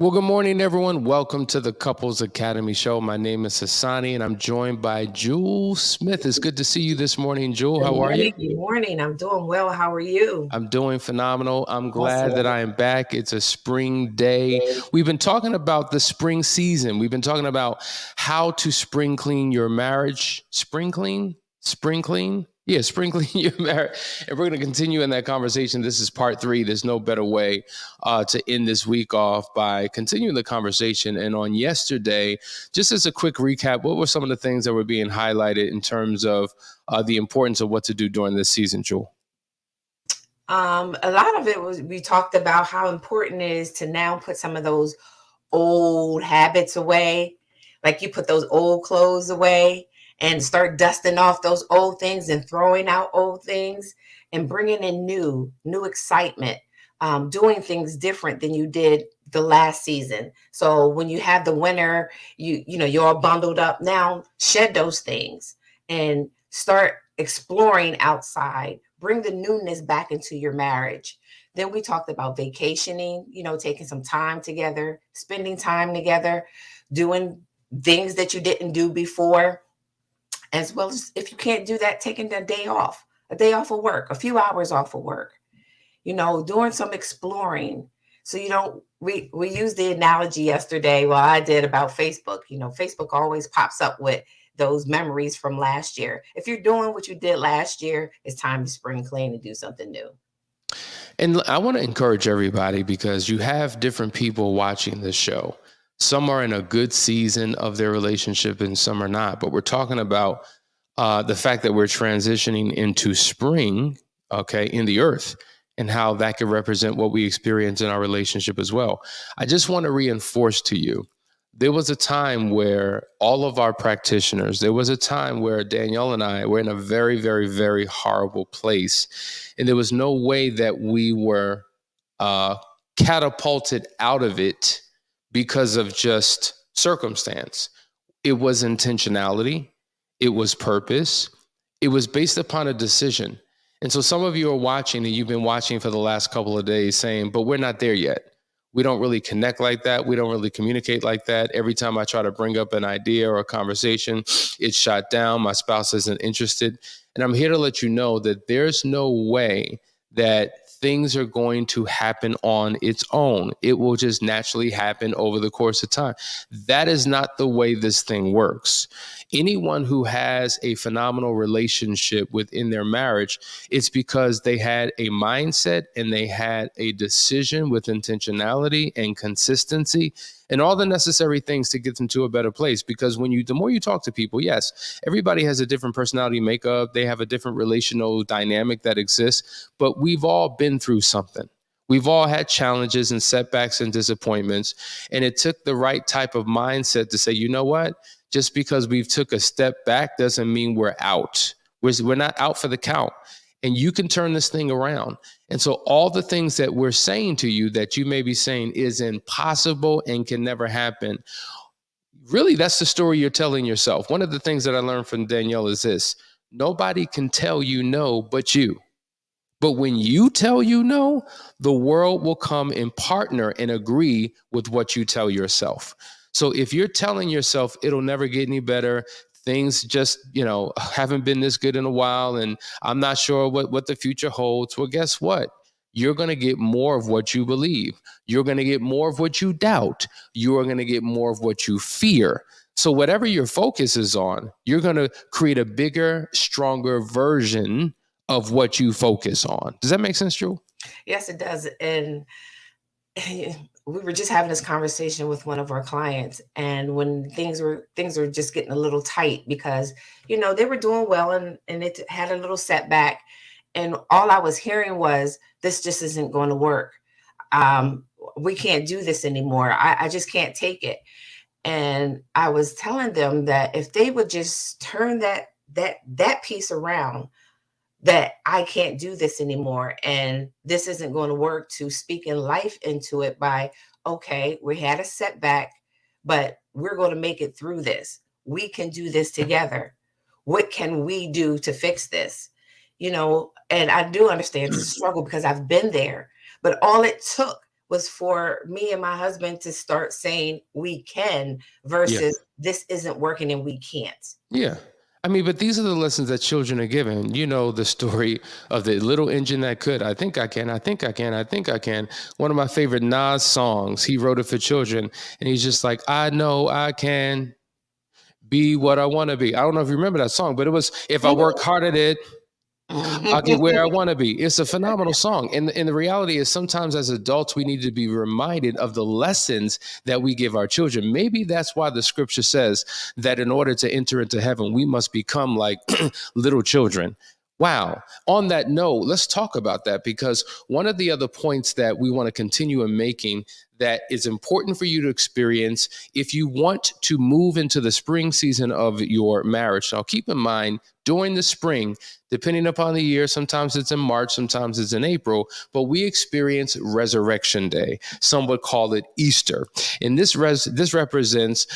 Well, good morning, everyone. Welcome to the Couples Academy Show. My name is Hassani, and I'm joined by Jewel Smith. It's good to see you this morning, Jewel. Good How are morning. you? Good morning. I'm doing well. How are you? I'm doing phenomenal. I'm glad that Awesome. I am back. It's a spring day. We've been talking about the spring season. We've been talking about how to spring clean your marriage. Spring clean? Spring clean? Yeah, spring clean your marriage. And we're going to continue in that conversation. This is part 3. There's no better way to end this week off by continuing the conversation. And on yesterday, just as a quick recap, what were some of the things that were being highlighted in terms of the importance of what to do during this season, Jewel? A lot of it was we talked about how important it is to now put some of those old habits away. Like you put those old clothes away and start dusting off those old things and throwing out old things and bringing in new excitement, doing things different than you did the last season. So when you have the winter, you're all bundled up now, shed those things and start exploring outside. Bring the newness back into your marriage. Then we talked about vacationing, taking some time together, spending time together, doing things that you didn't do before, as well as if you can't do that, taking a day off of work, a few hours off of work, doing some exploring. So you don't, we used the analogy yesterday, well, I did about Facebook. Facebook always pops up with those memories from last year. If you're doing what you did last year, it's time to spring clean and do something new. And I want to encourage everybody because you have different people watching this show. Some are in a good season of their relationship and some are not. But we're talking about the fact that we're transitioning into spring, okay, in the earth and how that could represent what we experience in our relationship as well. I just want to reinforce to you, there was a time where all of our practitioners, there was a time where Danielle and I were in a very, very, very horrible place. And there was no way that we were catapulted out of it because of just circumstance. It was intentionality. It was purpose. It was based upon a decision. And so some of you are watching and you've been watching for the last couple of days saying, but we're not there yet. We don't really connect like that. We don't really communicate like that. Every time I try to bring up an idea or a conversation, it's shot down. My spouse isn't interested. And I'm here to let you know that there's no way that things are going to happen on its own. It will just naturally happen over the course of time. That is not the way this thing works. Anyone who has a phenomenal relationship within their marriage, it's because they had a mindset and they had a decision with intentionality and consistency and all the necessary things to get them to a better place. Because the more you talk to people, yes, everybody has a different personality makeup. They have a different relational dynamic that exists, but we've all been through something. We've all had challenges and setbacks and disappointments. And it took the right type of mindset to say, you know what? Just because we've took a step back doesn't mean we're out. We're not out for the count. And you can turn this thing around. And so all the things that we're saying to you that you may be saying is impossible and can never happen, really, that's the story you're telling yourself. One of the things that I learned from Danielle is this: nobody can tell you no but you. But when you tell you no, the world will come and partner and agree with what you tell yourself. So if you're telling yourself it'll never get any better, things just, haven't been this good in a while, and I'm not sure what the future holds, well, guess what? You're going to get more of what you believe. You're going to get more of what you doubt. You are going to get more of what you fear. So whatever your focus is on, you're going to create a bigger, stronger version of what you focus on. Does that make sense, Drew? Yes, it does. And we were just having this conversation with one of our clients, and when things were just getting a little tight because they were doing well and it had a little setback, and all I was hearing was, this just isn't going to work. We can't do this anymore. I just can't take it. And I was telling them that if they would just turn that piece around, that I can't do this anymore and this isn't going to work, to speaking life into it by, okay, we had a setback, but we're going to make it through this. We can do this together. What can we do to fix this? And I do understand it's a struggle because I've been there, but all it took was for me and my husband to start saying we can Yeah. versus this isn't working and we can't. Yeah. I mean, but these are the lessons that children are given. You know, the story of the little engine that could. I think I can. I think I can. I think I can. One of my favorite Nas songs. He wrote it for children. And he's just like, I know I can be what I want to be. I don't know if you remember that song, but it was, if I work hard at it, I'll get where I want to be. It's a phenomenal song. And the reality is sometimes as adults, we need to be reminded of the lessons that we give our children. Maybe that's why the scripture says that in order to enter into heaven, we must become like little children. Wow. On that note, let's talk about that, because one of the other points that we want to continue in making that is important for you to experience if you want to move into the spring season of your marriage. Now, keep in mind, during the spring, depending upon the year, sometimes it's in March, sometimes it's in April, but we experience Resurrection Day. Some would call it Easter. And this represents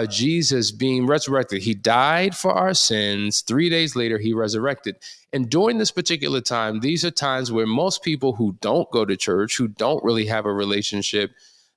Jesus being resurrected. He died for our sins. 3 days later, he resurrected. And during this particular time, these are times where most people who don't go to church, who don't really have a relationship,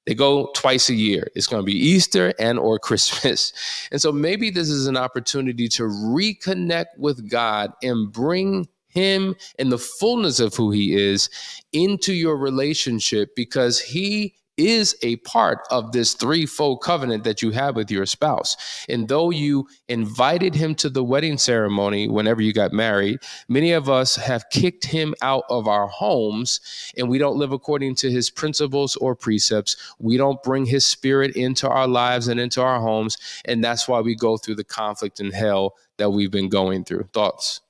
they go twice a year. It's going to be Easter and or Christmas. And so maybe this is an opportunity to reconnect with God and bring him and the fullness of who he is into your relationship, because he is a part of this threefold covenant that you have with your spouse. And though you invited him to the wedding ceremony whenever you got married, many of us have kicked him out of our homes, and we don't live according to his principles or precepts. We don't bring his spirit into our lives and into our homes. And that's why we go through the conflict and hell that we've been going through. Thoughts?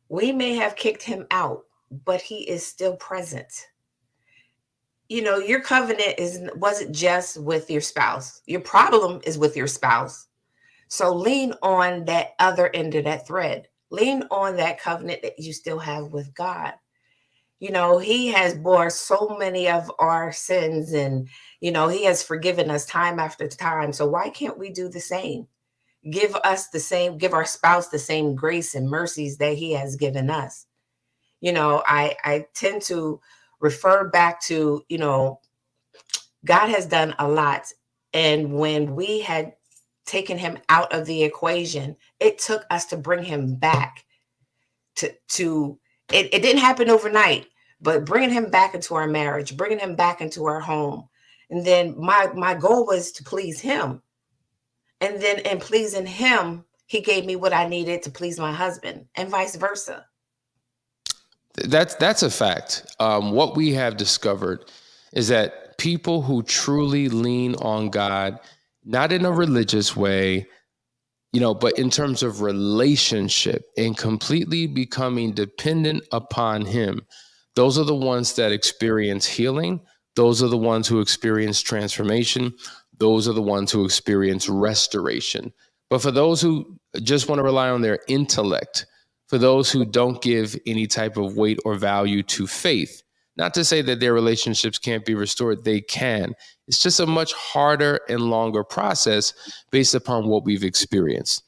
We may have kicked him out, but he is still present. You know, your covenant wasn't just with your spouse. Your problem is with your spouse. So lean on that other end of that thread. Lean on that covenant that you still have with God. You know, he has bore so many of our sins, and you know, he has forgiven us time after time. So why can't we do the same? Give us the same, give our spouse the same grace and mercies that he has given us. You know, I tend to refer back to, you know, God has done a lot. And when we had taken him out of the equation, it took us to bring him back to it didn't happen overnight, but bringing him back into our marriage, bringing him back into our home. And then my goal was to please him. And then in pleasing him, he gave me what I needed to please my husband, and vice versa. That's a fact. What we have discovered is that people who truly lean on God, not in a religious way, you know, but in terms of relationship and completely becoming dependent upon him, those are the ones that experience healing. Those are the ones who experience transformation. Those are the ones who experience restoration. But for those who just want to rely on their intellect, for those who don't give any type of weight or value to faith, not to say that their relationships can't be restored, they can. It's just a much harder and longer process based upon what we've experienced.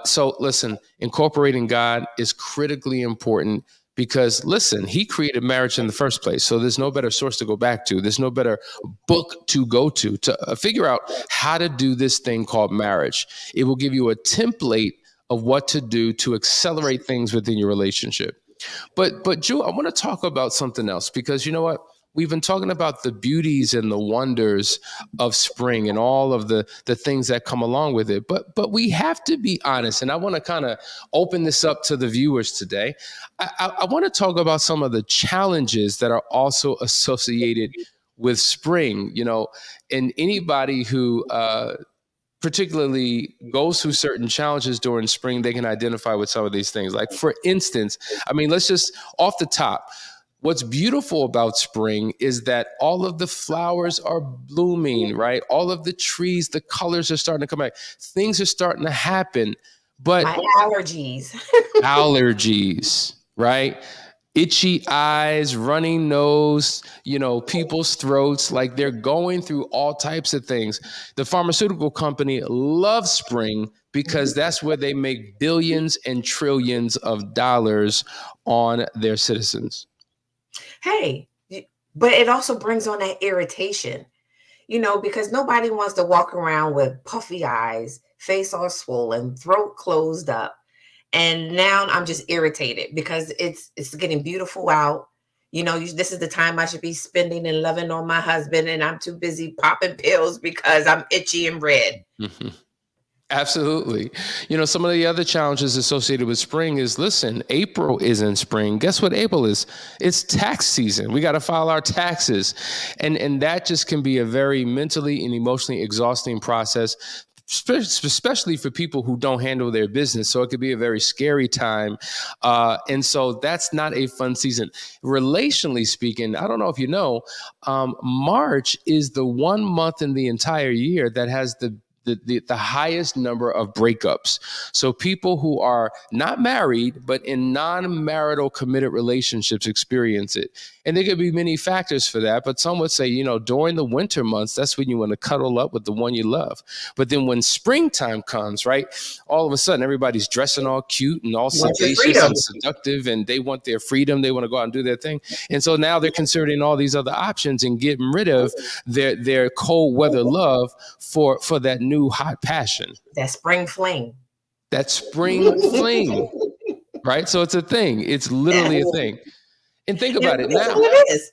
So listen, incorporating God is critically important because, listen, he created marriage in the first place. So there's no better source to go back to. There's no better book to go to figure out how to do this thing called marriage. It will give you a template of what to do to accelerate things within your relationship. But Drew, I want to talk about something else, because you know what? We've been talking about the beauties and the wonders of spring and all of the things that come along with it. But we have to be honest, and I want to kind of open this up to the viewers today. I want to talk about some of the challenges that are also associated with spring, you know, and anybody who particularly goes through certain challenges during spring, they can identify with some of these things. Like, for instance, I mean, let's just off the top, what's beautiful about spring is that all of the flowers are blooming, right? All of the trees, the colors are starting to come back. Things are starting to happen. But My allergies. allergies, right? Itchy eyes, running nose, you know, people's throats, like they're going through all types of things. The pharmaceutical company loves spring because that's where they make billions and trillions of dollars on their citizens. Hey, but it also brings on that irritation, because nobody wants to walk around with puffy eyes, face all swollen, throat closed up. And now I'm just irritated because it's getting beautiful out. This is the time I should be spending and loving on my husband, and I'm too busy popping pills because I'm itchy and red. Mm-hmm. Absolutely. Some of the other challenges associated with spring is, listen, April isn't spring. Guess what April is? It's tax season. We got to file our taxes. And that just can be a very mentally and emotionally exhausting process, especially for people who don't handle their business. So it could be a very scary time. And so that's not a fun season. Relationally speaking, I don't know if you know, March is the one month in the entire year that has the highest number of breakups. So people who are not married, but in non-marital committed relationships experience it. And there could be many factors for that, but some would say, during the winter months, that's when you want to cuddle up with the one you love. But then when springtime comes, right, all of a sudden everybody's dressing all cute and all sedacious and seductive, and they want their freedom. They want to go out and do their thing. And so now they're considering all these other options and getting rid of their cold weather love for that new hot passion. That spring fling. That spring fling, right? So it's a thing. It's literally a thing. And think about it now. It is.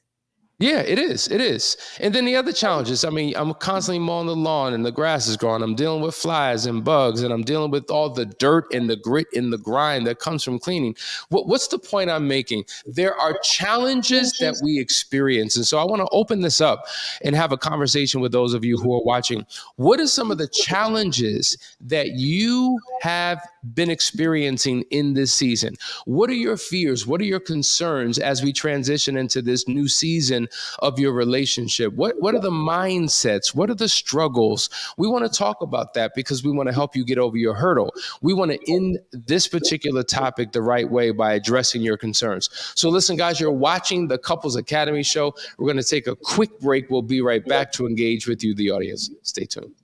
Yeah, it is. It is. And then the other challenges, I'm constantly mowing the lawn and the grass is growing. I'm dealing with flies and bugs, and I'm dealing with all the dirt and the grit and the grind that comes from cleaning. What's the point I'm making? There are challenges that we experience. And so I want to open this up and have a conversation with those of you who are watching. What are some of the challenges that you have been experiencing in this season? What are your fears? What are your concerns as we transition into this new season of your relationship? What are the mindsets? What are the struggles? We want to talk about that because we want to help you get over your hurdle. We want to end this particular topic the right way by addressing your concerns. So listen, guys, you're watching the Couples Academy show. We're going to take a quick break. We'll be right back to engage with you, the audience. Stay tuned.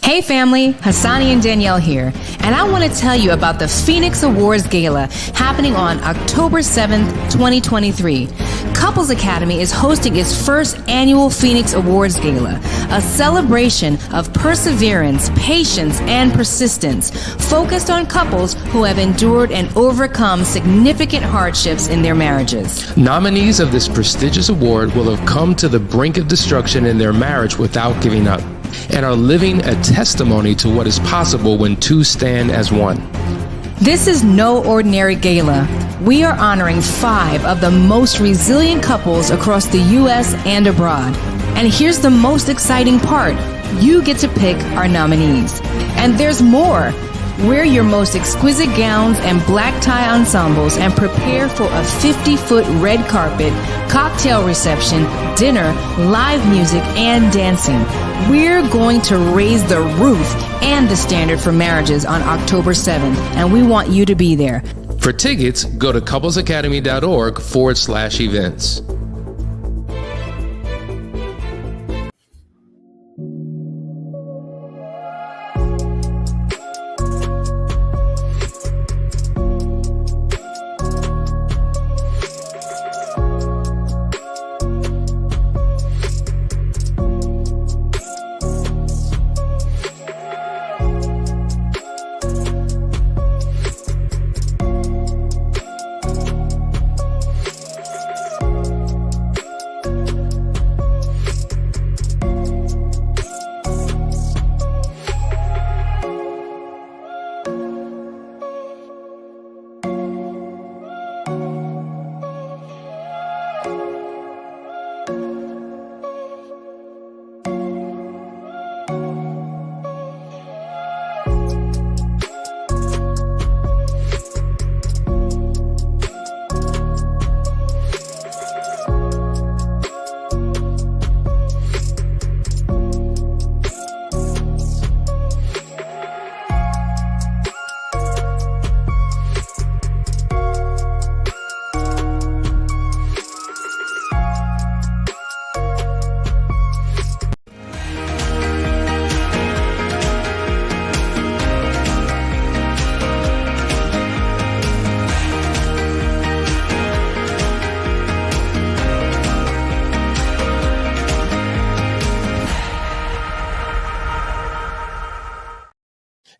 Hey family, Hassani and Danielle here, and I want to tell you about the Phoenix Awards Gala happening on October 7th, 2023. Couples Academy is hosting its first annual Phoenix Awards Gala, a celebration of perseverance, patience, and persistence, focused on couples who have endured and overcome significant hardships in their marriages. Nominees of this prestigious award will have come to the brink of destruction in their marriage without giving up, and are living a testimony to what is possible when two stand as one. This is no ordinary gala. We are honoring 5 of the most resilient couples across the U.S. and abroad. And here's the most exciting part. You get to pick our nominees. And there's more. Wear your most exquisite gowns and black tie ensembles and prepare for a 50-foot red carpet, cocktail reception, dinner, live music, and dancing. We're going to raise the roof and the standard for marriages on October 7th, and we want you to be there. For tickets, go to couplesacademy.org/events.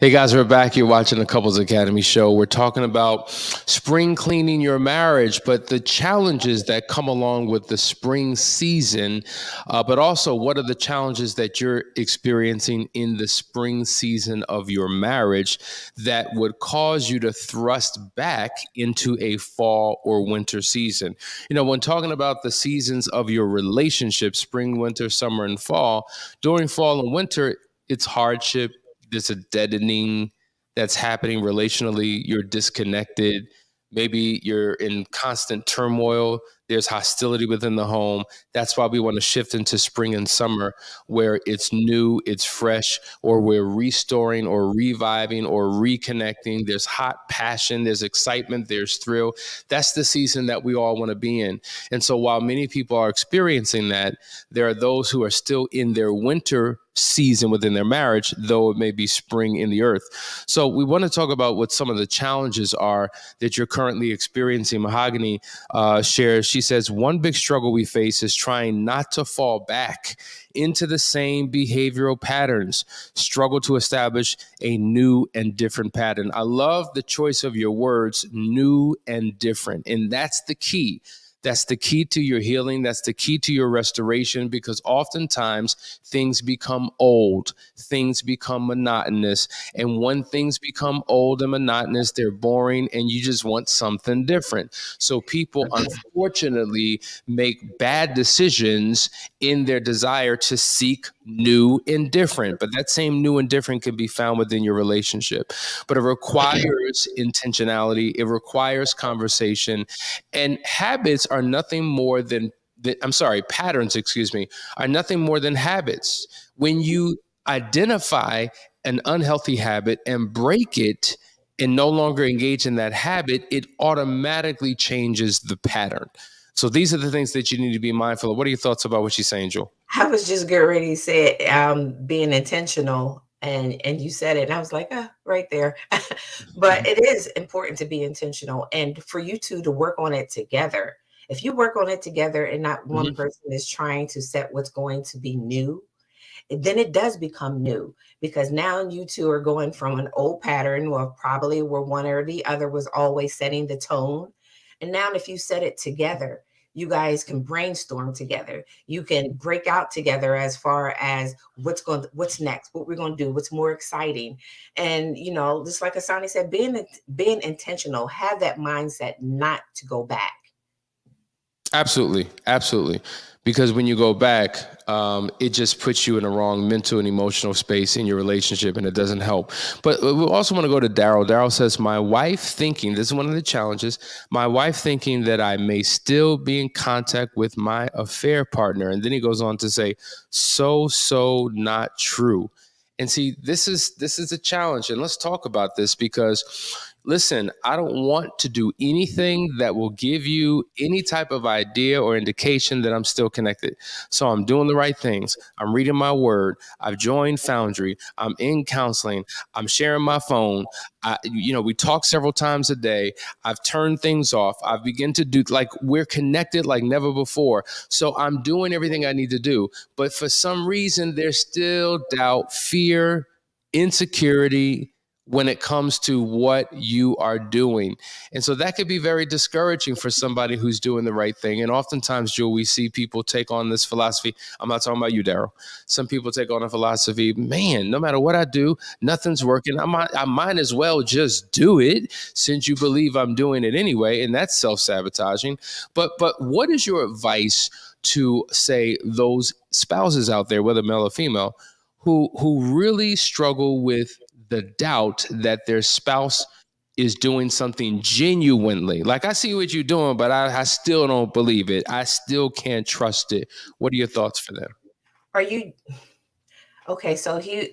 Hey guys, we're back. You're watching the Couples Academy show. We're talking about spring cleaning your marriage, but the challenges that come along with the spring season, but also what are the challenges that you're experiencing in the spring season of your marriage that would cause you to thrust back into a fall or winter season. You know, when talking about the seasons of your relationship, spring, winter, summer, and fall, during fall and winter, it's hardship. There's a deadening that's happening relationally. You're disconnected. Maybe you're in constant turmoil. There's hostility within the home. That's why we want to shift into spring and summer, where it's new, it's fresh, or we're restoring or reviving or reconnecting. There's hot passion, there's excitement, there's thrill. That's the season that we all want to be in. And so while many people are experiencing that, there are those who are still in their winter season within their marriage, though it may be spring in the earth. So we want to talk about what some of the challenges are that you're currently experiencing. Mahogany shares, she says, one big struggle we face is trying not to fall back into the same behavioral patterns, struggle to establish a new and different pattern. I love the choice of your words, new and different. And that's the key. That's the key to your healing. That's the key to your restoration, because oftentimes things become old, things become monotonous. And when things become old and monotonous, they're boring and you just want something different. So people, unfortunately, make bad decisions in their desire to seek new and different. But that same new and different can be found within your relationship. But it requires intentionality. It requires conversation. And habits are nothing more than patterns, are nothing more than habits. When you identify an unhealthy habit and break it and no longer engage in that habit, it automatically changes the pattern. So these are the things that you need to be mindful of. What are your thoughts about what she's saying, Joel? I was just getting ready to say being intentional, and you said it, and I was like, right there. But it is important to be intentional, and for you two to work on it together. If you work on it together, and not one person is trying to set what's going to be new, then it does become new, because now you two are going from an old pattern, well, probably where one or the other was always setting the tone. And now if you set it together, you guys can brainstorm together. You can break out together as far as what's next, what we're going to do, what's more exciting. And, just like Asani said, being intentional, have that mindset not to go back. Absolutely. Absolutely. Because when you go back, it just puts you in a wrong mental and emotional space in your relationship, and it doesn't help. But we also want to go to Daryl. Daryl says, my wife thinking, this is one of the challenges, my wife thinking that I may still be in contact with my affair partner. And then he goes on to say, so not true. And see, this is a challenge. And let's talk about this, because listen, I don't want to do anything that will give you any type of idea or indication that I'm still connected. So I'm doing the right things. I'm reading my word. I've joined Foundry. I'm in counseling. I'm sharing my phone. We talk several times a day. I've turned things off. I've begun to do, like, we're connected like never before. So I'm doing everything I need to do. But for some reason, there's still doubt, fear, insecurity when it comes to what you are doing. And so that could be very discouraging for somebody who's doing the right thing. And oftentimes, Joel, we see people take on this philosophy. I'm not talking about you, Daryl. Some people take on a philosophy, man, no matter what I do, nothing's working. I might as well just do it, since you believe I'm doing it anyway. And that's self-sabotaging. But what is your advice to, say, those spouses out there, whether male or female, who really struggle with the doubt that their spouse is doing something genuinely? Like, I see what you're doing, but I still don't believe it. I still can't trust it. What are your thoughts for them? Are you okay? So he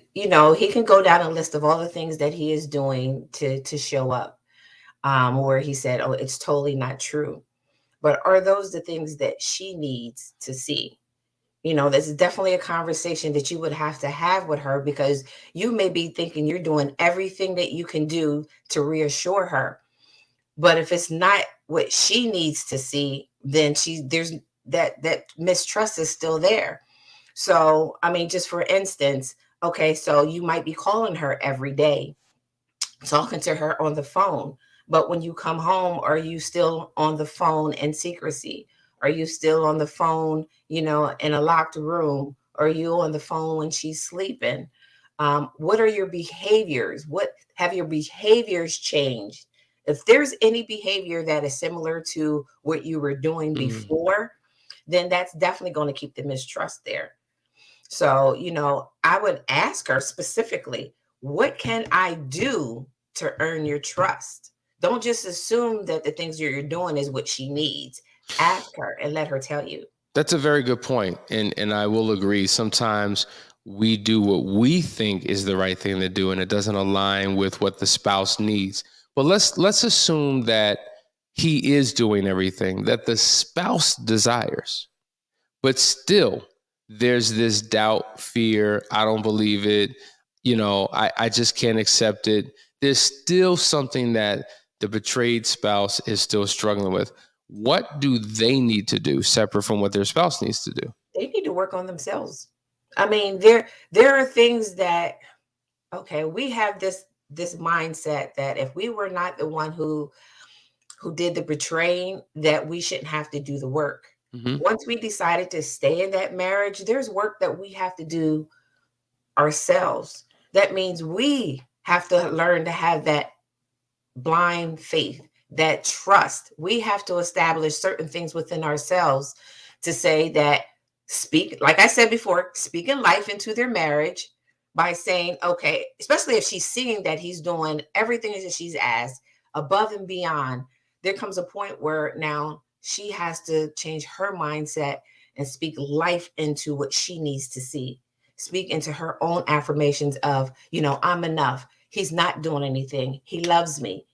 can go down a list of all the things that he is doing to show up, where he said, oh, it's totally not true. But are those the things that she needs to see? There's definitely a conversation that you would have to have with her, because you may be thinking you're doing everything that you can do to reassure her. But if it's not what she needs to see, then there's that mistrust is still there. So, I mean, just for instance, Okay, so you might be calling her every day, talking to her on the phone. But when you come home, are you still on the phone in secrecy? Are you still on the phone, in a locked room? Are you on the phone when she's sleeping? What are your behaviors? What have your behaviors changed? If there's any behavior that is similar to what you were doing Mm. before, then that's definitely going to keep the mistrust there. So, I would ask her specifically, what can I do to earn your trust? Don't just assume that the things you're doing is what she needs. Ask her and let her tell you. That's a very good point, and I will agree. Sometimes we do what we think is the right thing to do, and it doesn't align with what the spouse needs. But let's assume that he is doing everything that the spouse desires, but still there's this doubt, fear. I don't believe it. I just can't accept it. There's still something that the betrayed spouse is still struggling with. What do they need to do separate from what their spouse needs to do? They need to work on themselves. I mean, there are things that, okay, we have this mindset that if we were not the one who did the betraying, that we shouldn't have to do the work. Mm-hmm. Once we decided to stay in that marriage, there's work that we have to do ourselves. That means we have to learn to have that blind faith, that trust. We have to establish certain things within ourselves to say that, like I said before, speaking life into their marriage by saying, okay, especially if she's seeing that he's doing everything that she's asked above and beyond, there comes a point where now she has to change her mindset and speak life into what she needs to see. Speak into her own affirmations of, I'm enough. He's not doing anything. He loves me.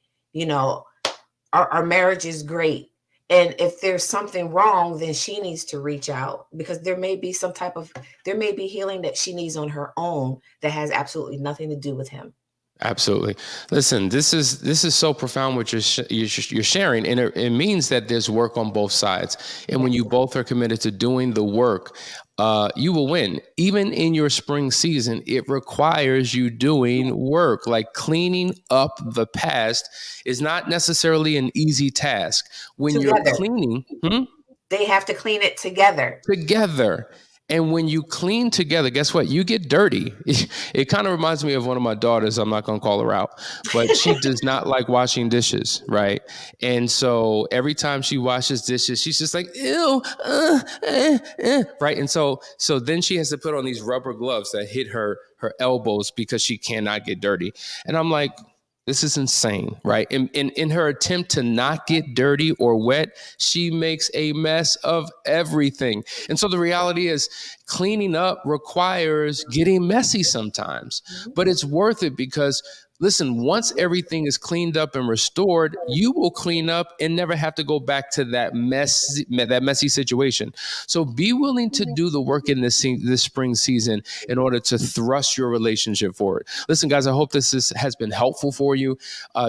Our marriage is great. And if there's something wrong, then she needs to reach out, because there may be healing that she needs on her own that has absolutely nothing to do with him. Absolutely. Listen, this is so profound what you're sharing, and it means that there's work on both sides. And when you both are committed to doing the work, you will win. Even in your spring season, it requires you doing work. Like cleaning up the past is not necessarily an easy task. When Together. you're cleaning, they have to clean it together. And when you clean together, guess what? You get dirty. It kind of reminds me of one of my daughters. I'm not going to call her out, but she does not like washing dishes, right? And so every time she washes dishes, she's just like, ew, right? And so then she has to put on these rubber gloves that hit her elbows because she cannot get dirty. And I'm like, this is insane, right? In her attempt to not get dirty or wet, she makes a mess of everything. And so the reality is, cleaning up requires getting messy sometimes, but it's worth it because, listen, once everything is cleaned up and restored, you will clean up and never have to go back to that messy situation. So be willing to do the work in this spring season in order to thrust your relationship forward. Listen, guys, I hope this has been helpful for you.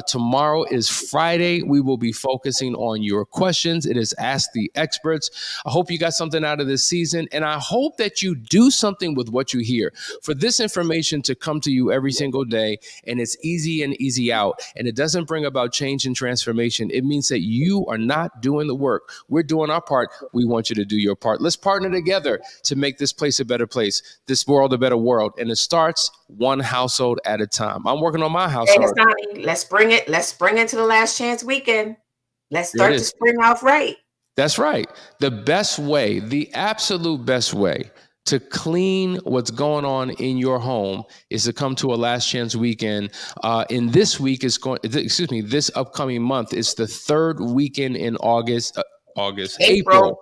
Tomorrow is Friday. We will be focusing on your questions. It is Ask the Experts. I hope you got something out of this season, and I hope that you do something with what you hear. For this information to come to you every single day, and it's easy and easy out, and it doesn't bring about change and transformation, it means that you are not doing the work. We're doing our part. We want you to do your part. Let's partner together to make this place a better place, this world a better world. And it starts one household at a time. I'm working on my household. Hey, let's bring it to the last chance weekend. Let's start the spring off right. That's right. The best way, the absolute best way to clean what's going on in your home is to come to a last chance weekend. In this week this upcoming month is the third weekend in April.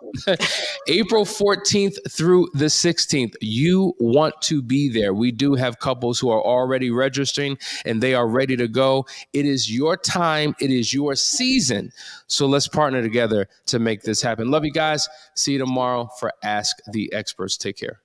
April 14th through the 16th. You want to be there. We do have couples who are already registering and they are ready to go. It is your time. It is your season. So let's partner together to make this happen. Love you guys. See you tomorrow for Ask the Experts. Take care.